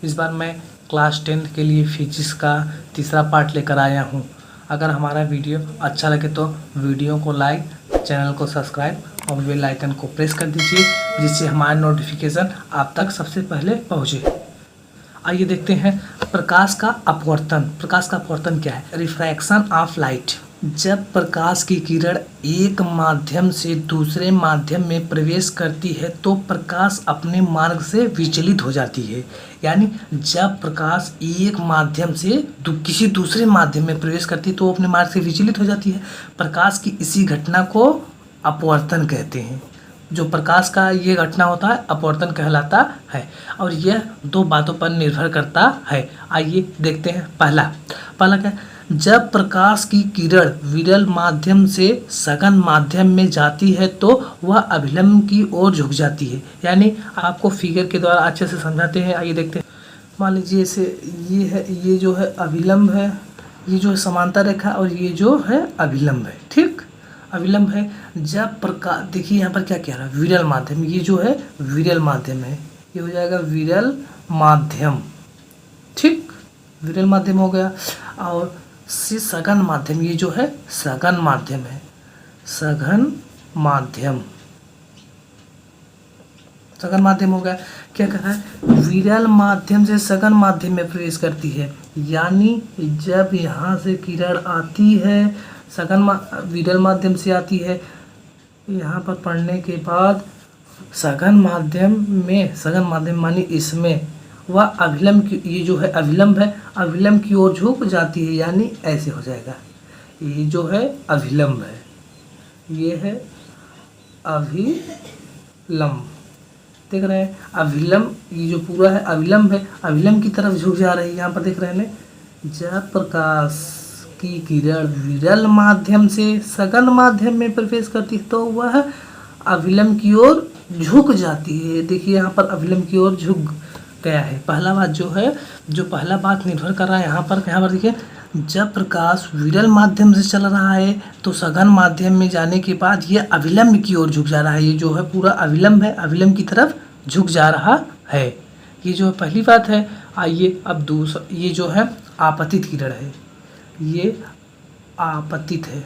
इस बार मैं क्लास 10 के लिए फिजिक्स का तीसरा पार्ट लेकर आया हूँ। अगर हमारा वीडियो अच्छा लगे तो वीडियो को लाइक, चैनल को सब्सक्राइब और बेल आइकन को प्रेस कर दीजिए, जिससे हमारा नोटिफिकेशन आप तक सबसे पहले पहुँचे। आइए देखते हैं प्रकाश का अपवर्तन। प्रकाश का अपवर्तन क्या है? Refraction of light. जब प्रकाश की किरण एक माध्यम से दूसरे माध्यम में प्रवेश करती है तो प्रकाश अपने मार्ग से विचलित हो जाती है। यानी जब प्रकाश एक माध्यम से किसी दूसरे माध्यम में प्रवेश करती है तो वो अपने मार्ग से विचलित हो जाती है। प्रकाश की इसी घटना को अपवर्तन कहते हैं। जो प्रकाश का ये घटना होता है अपवर्तन कहलाता है, और यह दो बातों पर निर्भर करता है। आइए देखते हैं। पहला क्या? जब प्रकाश की किरण विरल माध्यम से सघन माध्यम में जाती है तो वह अभिलंब की ओर झुक जाती है। यानी आपको फिगर के द्वारा अच्छे से समझाते हैं। आइए देखते हैं। मान लीजिए इसे ये है, ये जो है अभिलंब है, ये जो है समांतर रेखा, और ये जो है अभिलंब है। ठीक, अभिलंब है। जब प्रकाश, देखिए यहाँ पर क्या कह रहा है, विरल माध्यम। ये जो है विरल माध्यम है, ये हो जाएगा विरल माध्यम। ठीक, विरल माध्यम हो गया। और से सघन माध्यम, ये जो है सघन माध्यम है, सघन माध्यम, सघन माध्यम हो गया। क्या कह रहा है? विरल माध्यम से सघन माध्यम में प्रवेश करती है। यानी जब यहाँ से किरण आती है, विरल माध्यम से आती है, यहाँ पर पढ़ने के बाद सघन माध्यम मानी इसमें वह अभिलंब की, ये जो है अभिलंब है, अभिलंब की ओर झुक जाती है। यानी ऐसे हो जाएगा। ये जो है अभिलंब है, ये है अभिलंब। देख रहे हैं अभिलंब, ये जो पूरा है अभिलंब है, अभिलंब की तरफ झुक जा रही है। यहाँ पर देख रहे हैं, जब प्रकाश की किरण विरल माध्यम से सघन माध्यम में प्रवेश करती है तो वह अभिलंब की ओर झुक जाती है। देखिए यहाँ पर अभिलंब की ओर झुक गया है। पहला बात जो है, जो पहला बात निर्भर कर रहा है यहाँ पर देखिए, जब प्रकाश विरल माध्यम से चल रहा है तो सघन माध्यम में जाने के बाद ये अभिलंब की ओर झुक जा रहा है। ये जो है पूरा अभिलंब है, अभिलंब की तरफ झुक जा रहा है। ये जो पहली बात है। आइए अब दूसरा, ये जो है आपतित किरण है, ये आपतित है,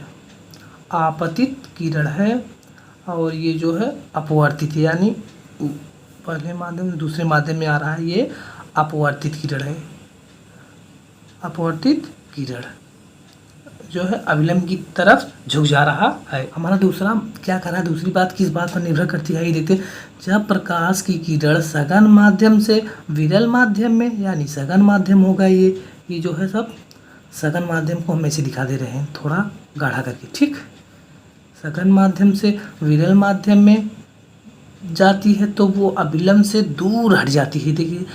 आपतित किरण है। और ये जो है अपवर्तित, यानी पहले माध्यम से दूसरे माध्यम में आ रहा है, ये अपवर्तित किरण है। अपवर्तित किरण जो है अभिलंब की तरफ झुक जा रहा है। हमारा दूसरा क्या कर रहा है, दूसरी बात किस बात पर निर्भर करती है, ये देखते हैं। जब प्रकाश की किरण सघन माध्यम से विरल माध्यम में, यानी सघन माध्यम होगा ये जो है सब सघन माध्यम को हम ऐसे दिखा दे रहे हैं थोड़ा गाढ़ा करके। ठीक, सघन माध्यम से विरल माध्यम में जाती है तो वो अभिलंब से दूर हट जाती है। देखिए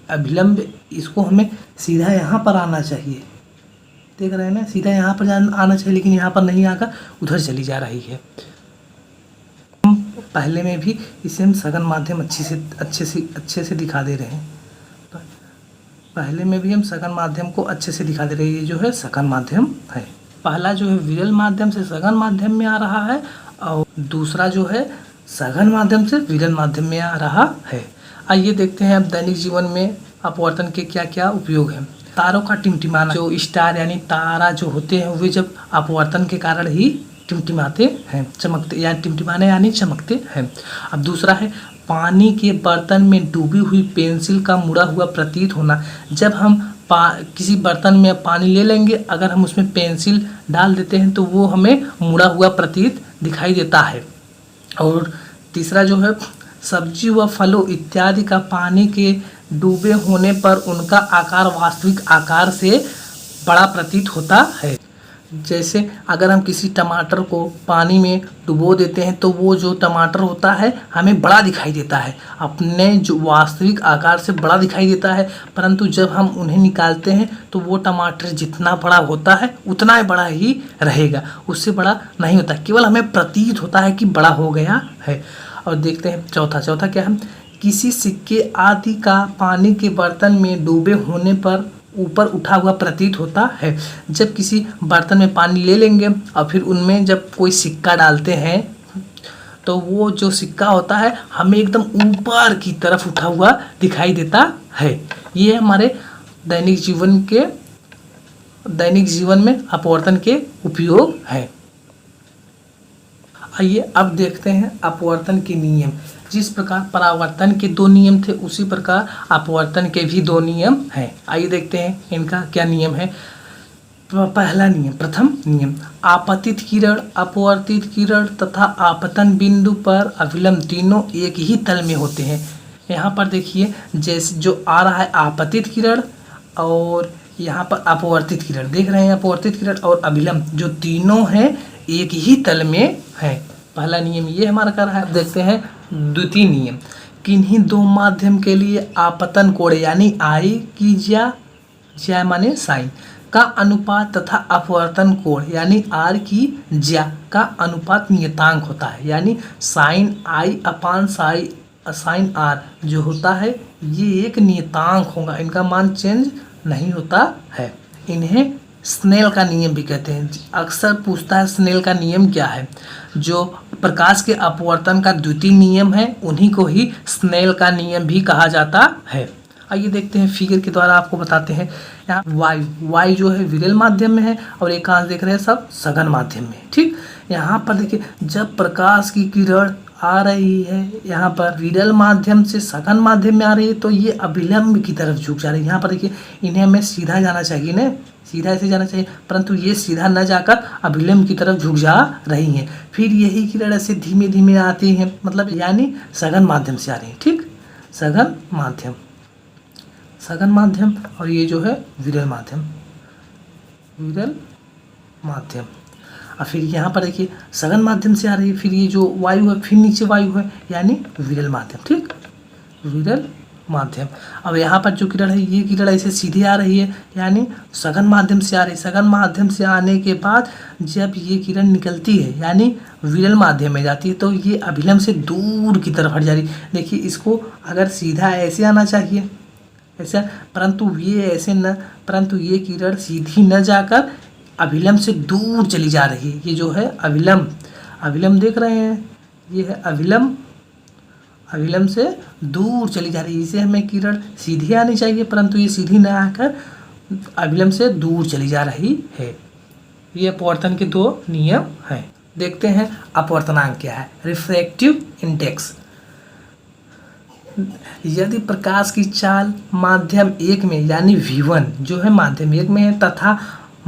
अभिलंब इसको हमें सीधा यहाँ पर आना चाहिए। देख रहे हैं ना, सीधा यहाँ पर आना चाहिए, लेकिन यहाँ पर नहीं आकर उधर चली जा रही है। हम पहले में भी इसे हम सघन माध्यम अच्छे से दिखा दे रहे हैं। पहले में भी हम सघन माध्यम को अच्छे से दिखा दे रहे हैं। ये जो है सघन माध्यम है। पहला जो है विरल माध्यम से सघन माध्यम में आ रहा है, और दूसरा जो है सघन माध्यम से विरल माध्यम में आ रहा है। आइए देखते हैं अब दैनिक जीवन में अपवर्तन के क्या क्या उपयोग हैं। तारों का टिमटिमाना, जो स्टार यानी तारा जो होते हैं वे जब अपवर्तन के कारण ही टिमटिमाते हैं, चमकते, या टिमटिमाने यानी चमकते हैं। अब दूसरा है पानी के बर्तन में डूबी हुई पेंसिल का मुड़ा हुआ प्रतीत होना। जब हम किसी बर्तन में पानी ले लेंगे, अगर हम उसमें पेंसिल डाल देते हैं तो वो हमें मुड़ा हुआ प्रतीत दिखाई देता है। और तीसरा जो है सब्जी व फलों इत्यादि का पानी के डूबे होने पर उनका आकार वास्तविक आकार से बड़ा प्रतीत होता है। जैसे अगर हम किसी टमाटर को पानी में डुबो देते हैं तो वो जो टमाटर होता है हमें बड़ा दिखाई देता है, अपने जो वास्तविक आकार से बड़ा दिखाई देता है। परंतु जब हम उन्हें निकालते हैं तो वो टमाटर जितना बड़ा होता है उतना ही बड़ा ही रहेगा, उससे बड़ा नहीं होता, केवल हमें प्रतीत होता है कि बड़ा हो गया है। और देखते हैं चौथा क्या है, किसी सिक्के आदि का पानी के बर्तन में डूबे होने पर ऊपर उठा हुआ प्रतीत होता है। जब किसी बर्तन में पानी ले लेंगे और फिर उनमें जब कोई सिक्का डालते हैं तो वो जो सिक्का होता है हमें एकदम ऊपर की तरफ उठा हुआ दिखाई देता है। ये हमारे दैनिक जीवन में अपवर्तन के उपयोग है। आइए अब देखते हैं अपवर्तन के नियम। जिस प्रकार परावर्तन के 2 नियम थे उसी प्रकार अपवर्तन के भी 2 नियम हैं। आइए देखते हैं इनका क्या नियम है। पहला नियम, प्रथम नियम, आपतित किरण, अपवर्तित किरण तथा आपतन बिंदु पर अभिलंब तीनों एक ही तल में होते हैं। यहाँ पर देखिए जैसे जो आ रहा है आपतित किरण और यहाँ पर अपवर्तित किरण, देख रहे हैं अपवर्तित किरण और अभिलंब जो तीनों हैं एक ही तल में है। पहला नियम ये हमारा कर रहा है। देखते हैं द्वितीय नियम, किन्हीं 2 माध्यम के लिए आपतन कोण यानी आई की ज्या माने साइन का अनुपात तथा अपवर्तन कोण यानी आर की ज्या का अनुपात नियतांक होता है। यानी sine I upon sine R जो होता है ये एक नियतांक होगा, इनका मान चेंज नहीं होता है। इन्हें स्नेल का नियम भी कहते हैं। अक्सर पूछता है स्नेल का नियम क्या है। जो प्रकाश के अपवर्तन का द्वितीय नियम है उन्हीं को ही स्नेल का नियम भी कहा जाता है। आइए देखते हैं फिगर के द्वारा आपको बताते हैं। यहाँ वायु जो है विरल माध्यम में है और एकांश देख रहे हैं सब सघन माध्यम में। ठीक, यहाँ पर देखिए जब प्रकाश की किरण आ रही है यहाँ पर विरल माध्यम से सघन माध्यम में आ रही है तो ये अभिलंब की तरफ झुक जा रही है। यहाँ पर देखिए इन्हें हमें सीधा जाना चाहिए ना, सीधा ऐसे जाना चाहिए, परंतु ये सीधा न जाकर अभिलंब की तरफ झुक जा रही हैं। फिर यही किरण ऐसे धीमे धीमे आती हैं, मतलब यानी सघन माध्यम से आ रही है। ठीक, सघन माध्यम और ये जो है विरल माध्यम। और फिर यहाँ पर देखिए सघन माध्यम से आ रही है, फिर ये जो वायु है फिर नीचे वायु है यानी विरल माध्यम। ठीक, विरल माध्यम। अब यहाँ पर जो किरण है ये किरण ऐसे सीधी आ रही है यानी सघन माध्यम से आ रही है। सघन माध्यम से आने के बाद जब ये किरण निकलती है यानी विरल माध्यम में जाती है तो ये अभिलंब से दूर की तरफ हट जा रही है। देखिए इसको अगर सीधा ऐसे आना चाहिए ऐसा, परंतु ये किरण सीधी न जाकर अभिलंब से दूर चली जा रही है। ये जो है अभिलंब देख रहे हैं, ये है अभिलंब से दूर चली जा रही है। इसे हमें किरण सीधी आनी चाहिए परंतु ये सीधी न आकर अभिलंब से दूर चली जा रही है। ये अपवर्तन के 2 नियम हैं। देखते हैं अपवर्तनांक क्या है। रिफ्रैक्टिव इंडेक्स, यदि प्रकाश की चाल माध्यम 1 में यानी V1 जो है माध्यम 1 में है तथा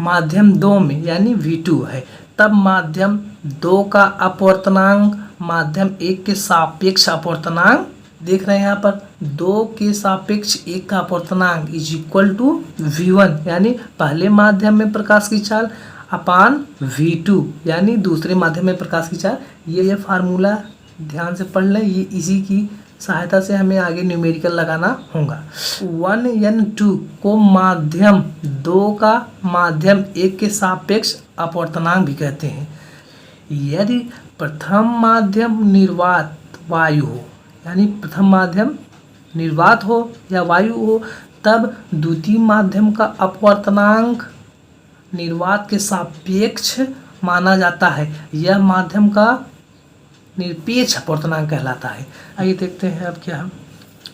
माध्यम 2 में यानी V2 है तब माध्यम 2 का अपवर्तनांक माध्यम 1 के सापेक्ष अपवर्तनांक, देख रहे हैं यहाँ पर 2 के सापेक्ष 1 का अपवर्तनांक इज इक्वल टू V1 यानी पहले माध्यम में प्रकाश की चाल अपान V2 यानी दूसरे माध्यम में प्रकाश की चाल। ये फार्मूला ध्यान से पढ़ लें, ये इसी की सहायता से हमें आगे न्यूमेरिकल लगाना होगा। 1n2 को माध्यम 2 का माध्यम 1 के सापेक्ष अपवर्तनांक भी कहते हैं। यदि प्रथम माध्यम निर्वात वायु हो यानी प्रथम माध्यम निर्वात हो या वायु हो तब द्वितीय माध्यम का अपवर्तनांक निर्वात के सापेक्ष माना जाता है। यह माध्यम का निरपेक्ष अपवर्तनांक कहलाता है। आइए देखते हैं अब क्या है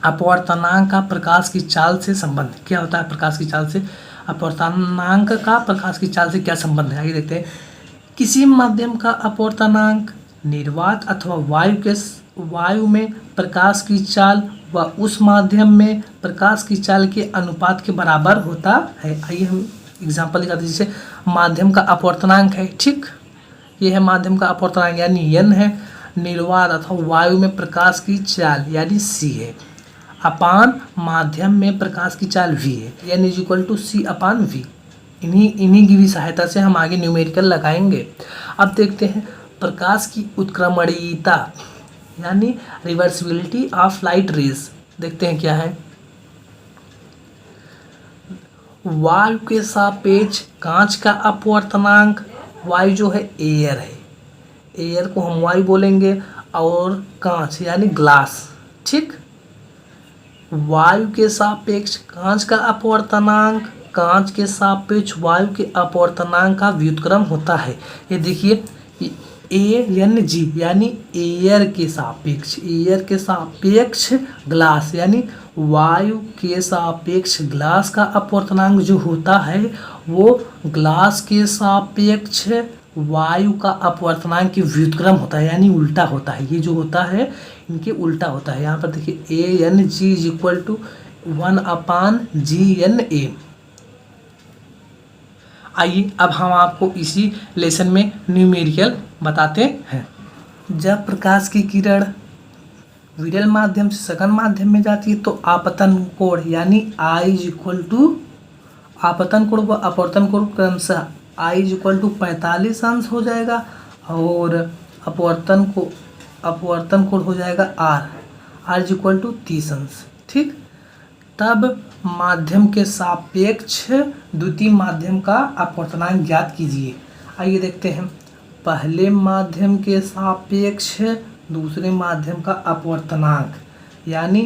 अपवर्तनांक का प्रकाश की चाल से संबंध क्या होता है। प्रकाश की चाल से अपवर्तनांक का प्रकाश की चाल से क्या संबंध है, आइए देखते हैं। किसी माध्यम का अपवर्तनांक निर्वात अथवा वायु में प्रकाश की चाल व उस माध्यम में प्रकाश की चाल के अनुपात के बराबर होता है। आइए हम एग्जाम्पल दिखाते हैं। जैसे माध्यम का अपवर्तनांक है, ठीक, ये है माध्यम का अपवर्तनांक यानी n है, निर्वात अथवा वायु में प्रकाश की चाल यानी c है, अपान माध्यम में प्रकाश की चाल v है, n is equal to c upon v। इन्हीं की भी सहायता से हम आगे न्यूमेरिकल लगाएंगे। अब देखते हैं प्रकाश की उत्क्रमणीयता यानी रिवर्सिबिलिटी ऑफ लाइट रेज। देखते हैं क्या है। वायु के सापेक्ष कांच का अपवर्तनांक, वायु जो है एयर है, एयर को हम वायु बोलेंगे, और कांच यानी ग्लास, ठीक। वायु के सापेक्ष कांच का अपवर्तनांक कांच के सापेक्ष वायु के अपवर्तनांक का व्युत्क्रम होता है। ये देखिए ANG यानी एयर के सापेक्ष ग्लास यानी वायु के सापेक्ष ग्लास का अपवर्तनांक जो होता है वो ग्लास के सापेक्ष वायु का अपवर्तनांक की व्युत्क्रम होता है, यानी उल्टा होता है। ये जो होता है इनके उल्टा होता है। यहाँ पर देखिए ANG is equal to 1/GNA। आइए अब हम आपको इसी लेसन में न्यूमेरिकल बताते हैं। जब प्रकाश की किरण विरल माध्यम से सघन माध्यम में जाती है तो आपतन कोण यानी I इज इक्वल टू आपतन कोण व अपवर्तन कोण क्रमशः I इज इक्वल टू 45 अंश हो जाएगा और अपवर्तन कोण हो जाएगा R इज इक्वल टू 30 अंश। ठीक, तब माध्यम के सापेक्ष द्वितीय माध्यम का अपवर्तनांक ज्ञात कीजिए। आइए देखते हैं। पहले माध्यम के सापेक्ष दूसरे माध्यम का अपवर्तनांक यानी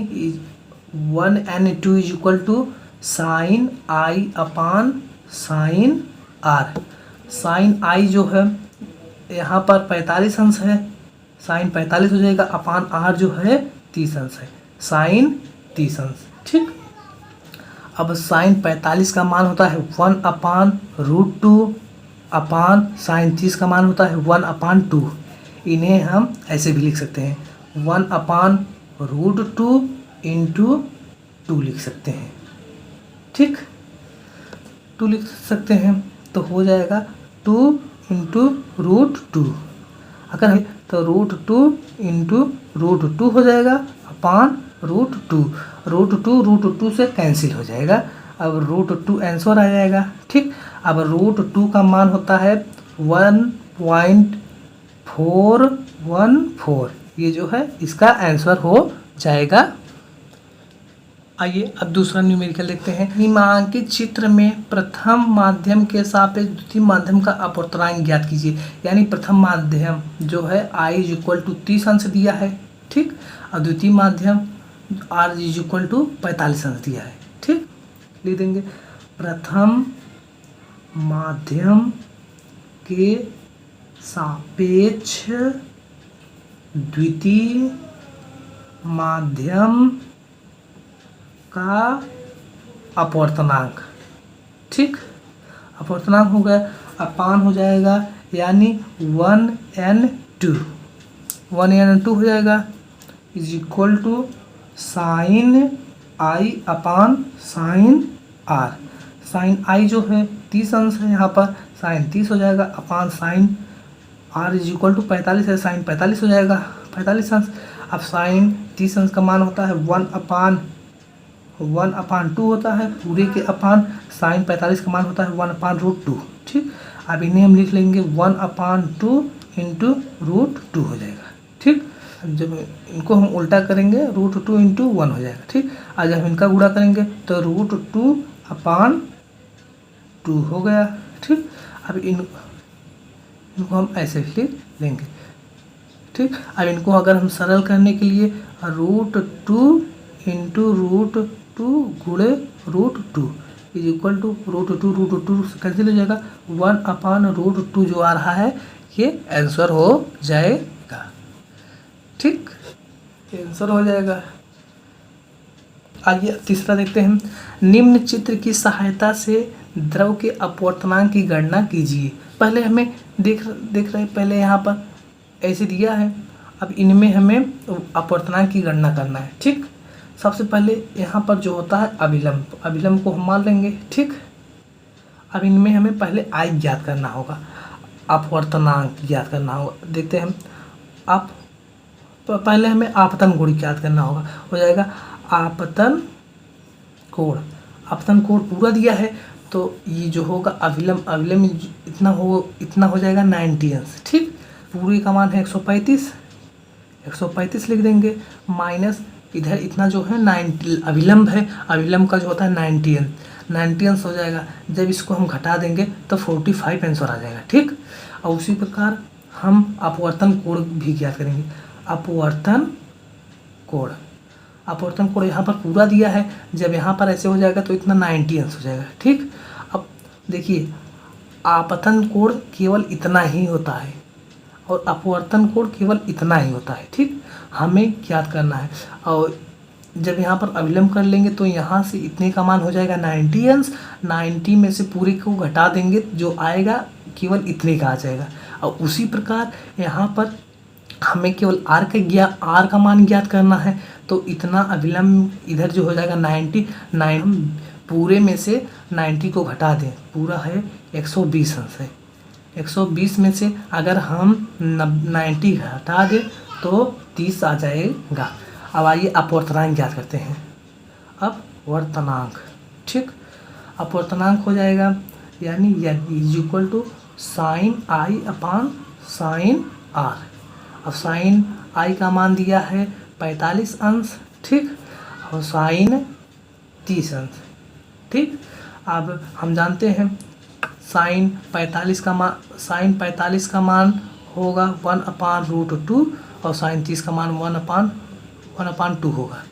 1n2 is equal to sine I upon sine R। Sine I जो है यहाँ पर 45 अंश है, साइन 45 हो जाएगा, अपान R जो है 30 अंश है, साइन 30 अंश। ठीक, अब साइन 45 का मान होता है 1/√2 अपान साइन 30 का मान होता है 1/2। इन्हें हम ऐसे भी लिख सकते हैं 1/√2 इंटू 2 लिख सकते हैं। ठीक, 2 लिख सकते हैं तो हो जाएगा 2 इंटू √2। अगर है तो √2 इंटू √2 हो जाएगा अपान √2। √2 से कैंसिल हो जाएगा, अब √2 आंसर आ जाएगा। ठीक, अब √2 का मान होता है 1.414। ये जो है इसका आंसर हो जाएगा। आइए अब दूसरा न्यूमेरिकल देखते हैं। निम्नांकित चित्र में प्रथम माध्यम के सापेक्ष द्वितीय माध्यम का अपवर्तनांक ज्ञात कीजिए। यानी प्रथम माध्यम जो है I इज इक्वल टू 30 अंश दिया है। ठीक, और द्वितीय माध्यम R इज इक्वल टू 45 अंश दिया है। ठीक, लिख देंगे प्रथम माध्यम के सापेक्ष द्वितीय माध्यम का अपवर्तनांक। ठीक, अपवर्तनांक हो गया, अपान हो जाएगा यानी 1n2 हो जाएगा is equal to sine I upon sine R। Sine I जो है 30 अंश है, यहाँ पर साइन 30 हो जाएगा upon sine R is equal to 45 है, साइन 45 हो जाएगा 45 अंश। अब साइन 30 अंश का मान होता है 1/2 होता है पूरे के अपान साइन 45 का मान होता है 1/√2। ठीक, अब इन्हें हम लिख लेंगे 1/2 इंटू √2 हो जाएगा। ठीक, जब इनको हम उल्टा करेंगे √2 इंटू 1 हो जाएगा। ठीक, आज हम इनका गुणा करेंगे तो √2/2 हो गया। ठीक, अब इनको हम ऐसे लिख लेंगे। ठीक, अब इनको अगर हम सरल करने के लिए √2 इंटू √2 गुणे √2 इज इक्वल टू √2 से कैंसिल हो जाएगा 1/√2 जो आ रहा है ये आंसर हो जाएगा। ठीक, आंसर हो जाएगा। आइए तीसरा देखते हैं। निम्न चित्र की सहायता से द्रव के अपवर्तनांक की गणना कीजिए। पहले हमें देख रहे पहले यहाँ पर ऐसे दिया है, अब इनमें हमें अपवर्तनांक की गणना करना है। ठीक, सबसे पहले यहाँ पर जो होता है अभिलंब को हम मान लेंगे। ठीक, अब इनमें हमें पहले I ज्ञात करना होगा, अपवर्तनांक ज्ञात करना होगा। देखते हैं आप पहले हमें आपतन कोण ज्ञात करना होगा। हो जाएगा आपतन कोण पूरा दिया है तो ये जो होगा अभिलंब इतना हो जाएगा 90 अंश। ठीक, पूरे का मान है 135 लिख देंगे माइनस इधर इतना जो है 90 अभिलंब है, अभिलंब का जो होता है 90 अंश हो जाएगा। जब इसको हम घटा देंगे तो 45 आंसर आ जाएगा। ठीक, और उसी प्रकार हम अपवर्तन कोण भी ज्ञात करेंगे। अपवर्तन कोण यहाँ पर पूरा दिया है, जब यहाँ पर ऐसे हो जाएगा तो इतना 90 अंश हो जाएगा। ठीक, अब देखिए आपतन कोण केवल इतना ही होता है, और अपवर्तन कोण केवल इतना ही होता है। ठीक, हमें ज्ञात करना है। और जब यहाँ पर अभिलंब कर लेंगे तो यहाँ से इतने का मान हो जाएगा 90 अंश। 90 में से पूरे को घटा देंगे, जो आएगा केवल इतने का आ जाएगा। और उसी प्रकार यहाँ पर हमें केवल आर का मान ज्ञात करना है। तो इतना अभिलंब इधर जो हो जाएगा 99, हम पूरे में से 90 को घटा दें, पूरा है 120 अंश है। 120 में से अगर हम 90 घटा दें तो 30 आ जाएगा। अब आइए अपवर्तनांक ज्ञात करते हैं। अपवर्तनांक, ठीक, अपवर्तनांक हो जाएगा यानी is equal to sine I upon sine R. अब साइन आई का मान दिया है 45 अंश, ठीक, और साइन 30 अंश, ठीक। अब हम जानते हैं साइन 45 का मान होगा 1/√2 और साइन 30 का मान 1/2 होगा,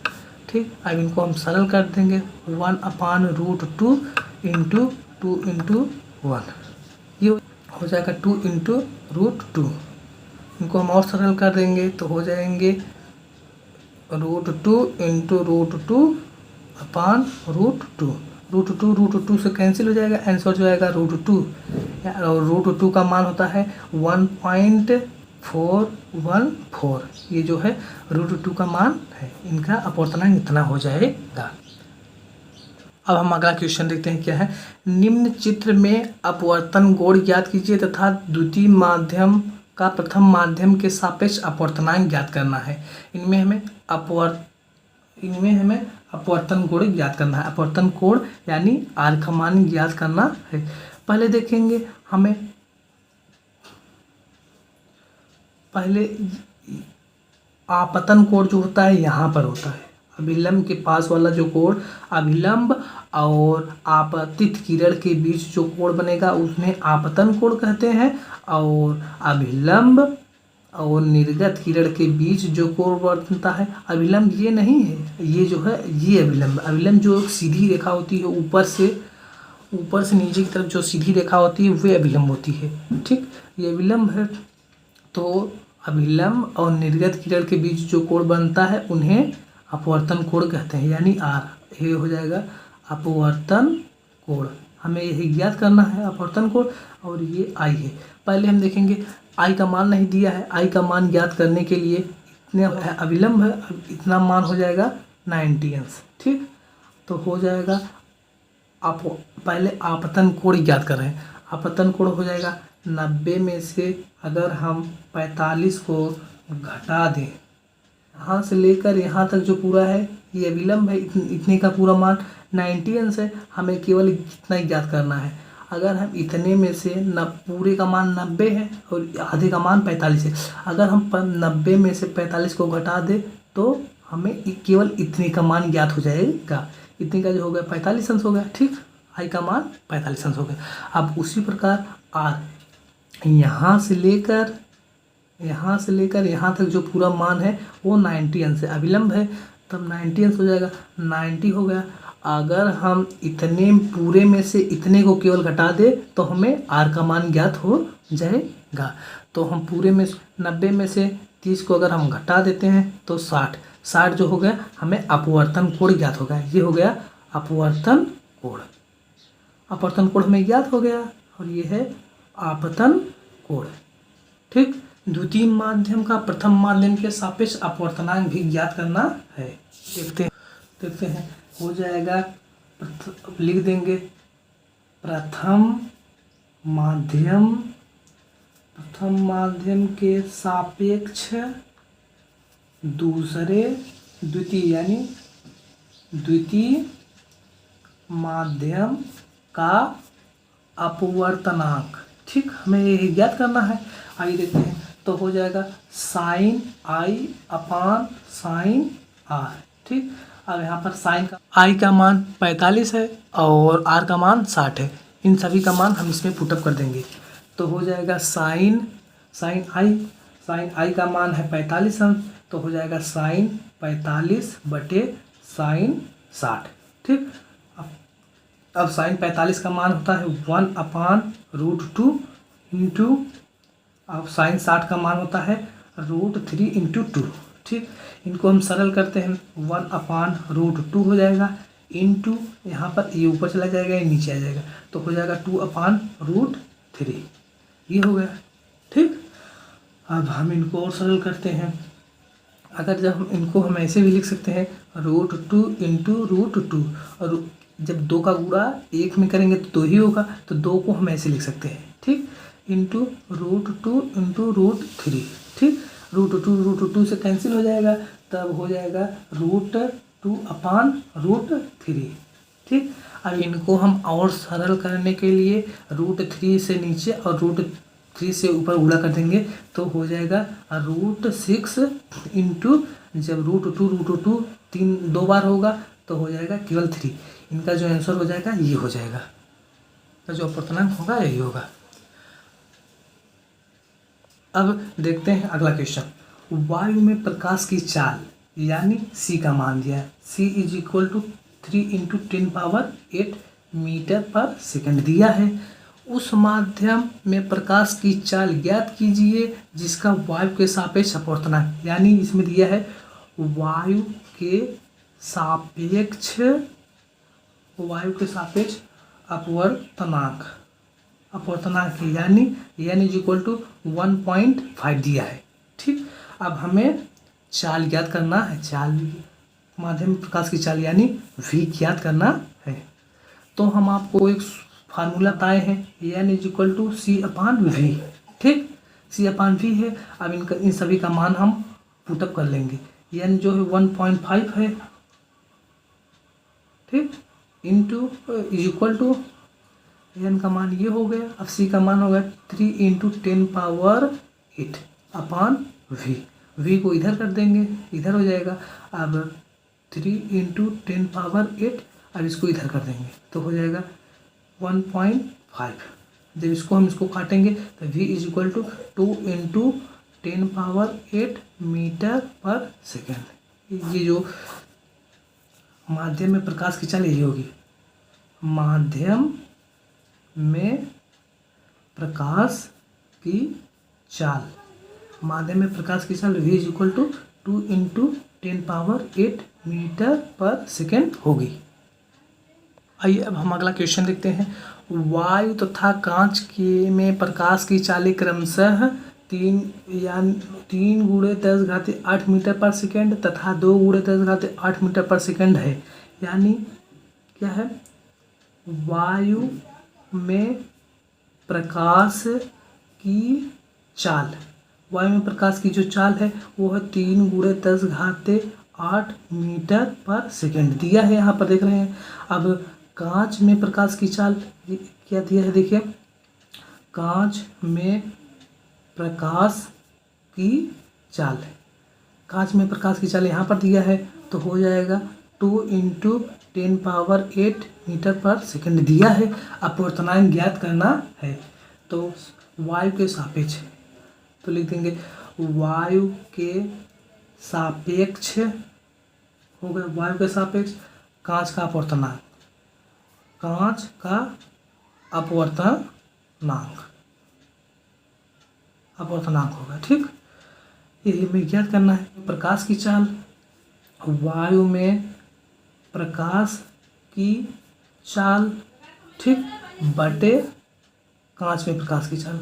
ठीक। अब इनको हम सरल कर देंगे 1/√2 इंटू 2 इंटू 1, ये हो जाएगा 2 इंटू √2। इनको हम और सरल कर देंगे तो हो जाएंगे √2 इंटू √2 अपान √2। √2 से कैंसिल हो जाएगा, आंसर जो आएगा √2। और √2 का मान होता है 1.414। ये जो है √2 का मान है। इनका अपवर्तनांक इतना हो जाएगा। अब हम अगला क्वेश्चन देखते हैं क्या है। निम्न चित्र में अपवर्तन कोण ज्ञात कीजिए तथा द्वितीय माध्यम का प्रथम माध्यम के सापेक्ष अपवर्तनांक ज्ञात करना है। इनमें हमें अपवर्तन कोण ज्ञात करना है। अपवर्तन कोण यानी आर का मान ज्ञात करना है। पहले देखेंगे हमें आपतन कोण जो होता है यहाँ पर होता है। अभिलंब के पास वाला जो कोण, अभिलंब और आपतित किरण के बीच जो कोण बनेगा उसमें आपतन कोण कहते हैं। और अभिलंब और निर्गत किरण के बीच जो कोण बनता है, अभिलंब ये नहीं है, ये जो है ये अभिलंब जो एक सीधी रेखा होती है ऊपर से नीचे की तरफ जो सीधी रेखा होती है वह अभिलंब होती है, ठीक, ये अभिलंब है। तो अभिलंब और निर्गत किरण के बीच जो कोण बनता है उन्हें अपवर्तन कोण कहते हैं, यानी आर। ये हो जाएगा अपवर्तन कोण। हमें यही ज्ञात करना है अपवर्तन कोण। और ये आई है। पहले हम देखेंगे आई का मान नहीं दिया है। आई का मान ज्ञात करने के लिए इतने अभिलंब है, इतना मान हो जाएगा 90 अंश, ठीक। तो हो जाएगा आप पहले आपतन कोण ज्ञात कर रहे हैं। आपतन कोण हो जाएगा 90 में से अगर हम 45 को घटा दें, यहाँ से लेकर यहाँ तक जो पूरा है ये अभिलंब है, इतने का पूरा मान 90 अंश है। हमें केवल इतना ही ज्ञात करना है। अगर हम इतने में से पूरे का मान 90 है और आधे का मान 45 है, अगर हम 90 में से 45 को घटा दें तो हमें केवल इतने का मान ज्ञात हो जाएगा। इतने का जो हो गया 45 अंश हो गया, ठीक। आई का मान 45 अंश हो गया। अब उसी प्रकार आर, यहाँ से लेकर यहाँ तक जो पूरा मान है वो 90 अंश है, अभिलंब है, तब 90 अंश हो जाएगा, 90 हो गया। अगर हम इतने पूरे में से इतने को केवल घटा दे तो हमें आर का मान ज्ञात हो जाएगा। तो हम पूरे में 90 में से 30 को अगर हम घटा देते हैं तो 60 जो हो गया, हमें अपवर्तन कोण ज्ञात हो गया। ये हो गया अपवर्तन कोण। अपवर्तन कोण हमें ज्ञात हो गया और ये है आपतन कोण, ठीक। द्वितीय माध्यम का प्रथम माध्यम के सापेक्ष अपवर्तनांक भी ज्ञात करना है। देखते हैं हो जाएगा, लिख देंगे प्रथम माध्यम के सापेक्ष द्वितीय यानी द्वितीय माध्यम का अपवर्तनांक, ठीक, हमें ये ज्ञात करना है। आइए देखते हैं। तो हो जाएगा sine I upon sine R, ठीक। अब यहाँ पर साइन का आई का मान 45 है और आर का मान 60 है। इन सभी का मान हम इसमें पुटअप कर देंगे तो हो जाएगा साइन आई का मान है 45 अंश, तो हो जाएगा साइन 45 बटे साइन 60, ठीक। अब साइन 45 का मान होता है 1/√2 इंटू अब साइन 60 का मान होता है √3 × 2। ठीक, इनको हम सरल करते हैं, 1/√2 हो जाएगा, इंटू यहाँ पर ये ऊपर चला जाएगा, ये नीचे आ जाएगा, तो हो जाएगा 2/√3। ये हो गया। ठीक, अब हम इनको और सरल करते हैं। अगर जब हम इनको हम ऐसे भी लिख सकते हैं √2 × √2, और जब 2 का गुणा 1 में करेंगे तो 2 ही होगा, तो 2 को हम ऐसे लिख सकते हैं। ठीक, इंटू √2 × √3। ठीक, √2 से कैंसिल हो जाएगा, तब हो जाएगा √2/√3। ठीक, अब इनको हम और सरल करने के लिए √3 से नीचे और √3 से ऊपर गुणा कर देंगे, तो हो जाएगा √6 इंटू, जब √2 3 2 बार होगा तो हो जाएगा केवल 3। इनका जो आंसर हो जाएगा ये हो जाएगा, तो जो अपूर्णांक होगा यही होगा। अब देखते हैं अगला क्वेश्चन। वायु में प्रकाश की चाल यानी c का मान दिया है, c = 3 × 10⁸ मीटर/सेकंड दिया है। उस माध्यम में प्रकाश की चाल ज्ञात कीजिए जिसका वायु के सापेक्ष अपवर्तनांक, यानी इसमें दिया है वायु के सापेक्ष अपवर्तनांक यानी n = 1.5 दिया है। ठीक, अब हमें चाल ज्ञात करना है, चाल माध्यम प्रकाश की चाल यानी v ज्ञात करना है। तो हम आपको एक फार्मूला बताए हैं, n = c/v। ठीक, c/v है। अब इन सभी का मान हम पुटअप कर लेंगे। n जो है 1.5 है, ठीक, इंटू इक्वल टू n का मान ये हो गया। अब c का मान हो गया 3 × 10⁸ v को इधर कर देंगे, इधर हो जाएगा। अब 3 × 10⁸, अब इसको इधर कर देंगे तो हो जाएगा 1.5। जब हम इसको काटेंगे तो v = 2 × 10⁸ मीटर/सेकंड। ये जो माध्यम में प्रकाश की चाल यही होगी, माध्यम में प्रकाश की चाल v = 2 × 10⁸ मीटर/सेकंड होगी। आइए अब हम अगला क्वेश्चन देखते हैं। वायु तथा कांच के में प्रकाश की चालें क्रमशः 3 × 10⁸ मीटर/सेकंड तथा 2 × 10⁸ मीटर/सेकंड है। यानी क्या है, वायु में प्रकाश की चाल, वायु में प्रकाश की जो चाल है वो है 3 × 10⁸ मीटर/सेकंड दिया है, यहाँ पर देख रहे हैं। अब कांच में प्रकाश की चाल क्या दिया है, देखिए, कांच में प्रकाश की चाल, कांच में प्रकाश की चाल यहाँ पर दिया है, तो हो जाएगा 2 × 10⁸ मीटर/सेकंड दिया है। अपवर्तनांक ज्ञात करना है, तो वायु के सापेक्ष, तो लिख देंगे वायु के सापेक्ष हो गया, वायु के सापेक्ष कांच का अपवर्तनांक, कांच का अपवर्तनांक होगा। ठीक, यही हमें ज्ञात करना है। प्रकाश की चाल, वायु में प्रकाश की चाल, ठीक, बटे कांच में प्रकाश की चाल,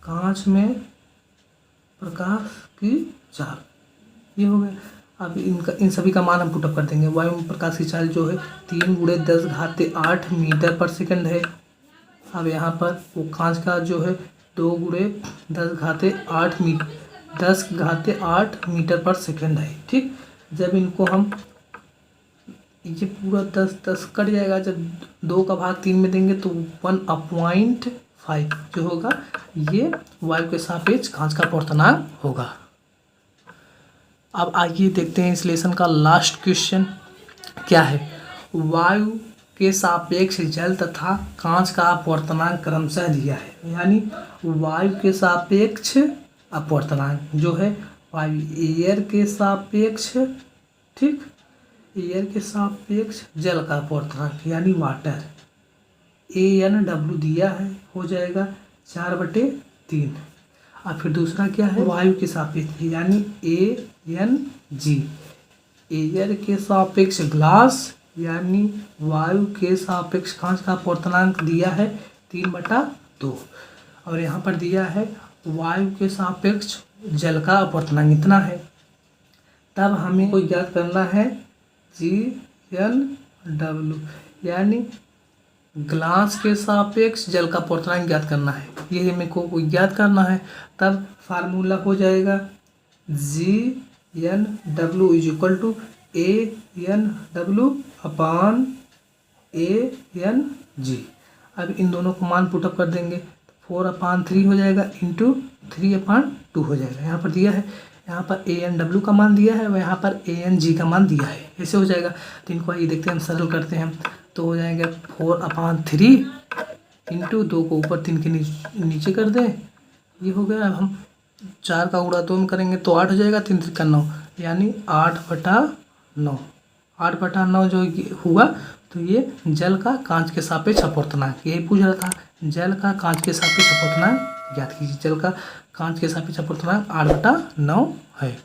कांच में प्रकाश की चाल, ये हो गया। अब इन सभी का मान हम पुटअप कर देंगे। वायु में प्रकाश की चाल जो है 3 × 10⁸ मीटर/सेकंड है। अब यहाँ पर वो कांच का जो है 2 × 10⁸ मीटर/सेकंड है। ठीक, जब इनको हम, ये पूरा 10 कट जाएगा, जब 2 का भाग 3 में देंगे तो 1/5 जो होगा ये वायु के सापेक्ष कांच का अपवर्तनांक होगा। अब आइए देखते हैं इस लेसन का लास्ट क्वेश्चन क्या है। वायु के सापेक्ष जल तथा कांच का अपवर्तनांक क्रमशः दिया है, यानी वायु के सापेक्ष अपवर्तनांक जो है वायु एयर के सापेक्ष, ठीक, एयर के सापेक्ष जल का अपवर्तनांक यानी वाटर, ANW दिया है, हो जाएगा 4/3। और फिर दूसरा क्या है, वायु के सापेक्ष यानी ANG, एयर के सापेक्ष ग्लास यानी वायु के सापेक्ष कांच का अपवर्तनांक दिया है 3/2 और यहाँ पर दिया है वायु के सापेक्ष जल का अपवर्तनांक इतना है। तब हमें को ज्ञात करना है GNW यानी ग्लास के सापेक्ष जल का अपवर्तनांक ज्ञात करना है, ये मेरे को ज्ञात करना है। तब फार्मूला हो जाएगा GNW = ANW अपान ANG। अब इन दोनों को मान पुटअप कर देंगे, 4/3 हो जाएगा इंटू 3/2 हो जाएगा। यहाँ पर दिया है, यहाँ पर ANW का मान दिया है और यहाँ पर ANG का मान दिया है, ऐसे हो जाएगा। तो इनको आइए देखते हैं, हम सरल करते हैं। तो हो जाएगा 4/3 इंटू 2 को ऊपर 3 के नीचे कर दें, ये हो गया। अब हम 4 का गुणा 2 में करेंगे तो 8 हो जाएगा, 3 3 9 यानी 8/9। 8/9 जो हुआ तो ये जल का कांच के सापेक्ष अपवर्तनांक, यही पूछ रहा था, जल का कांच के सापेक्ष अपवर्तनांक ज्ञात कीजिए। जल का कांच के सापेक्ष अपवर्तनांक 8/9 है।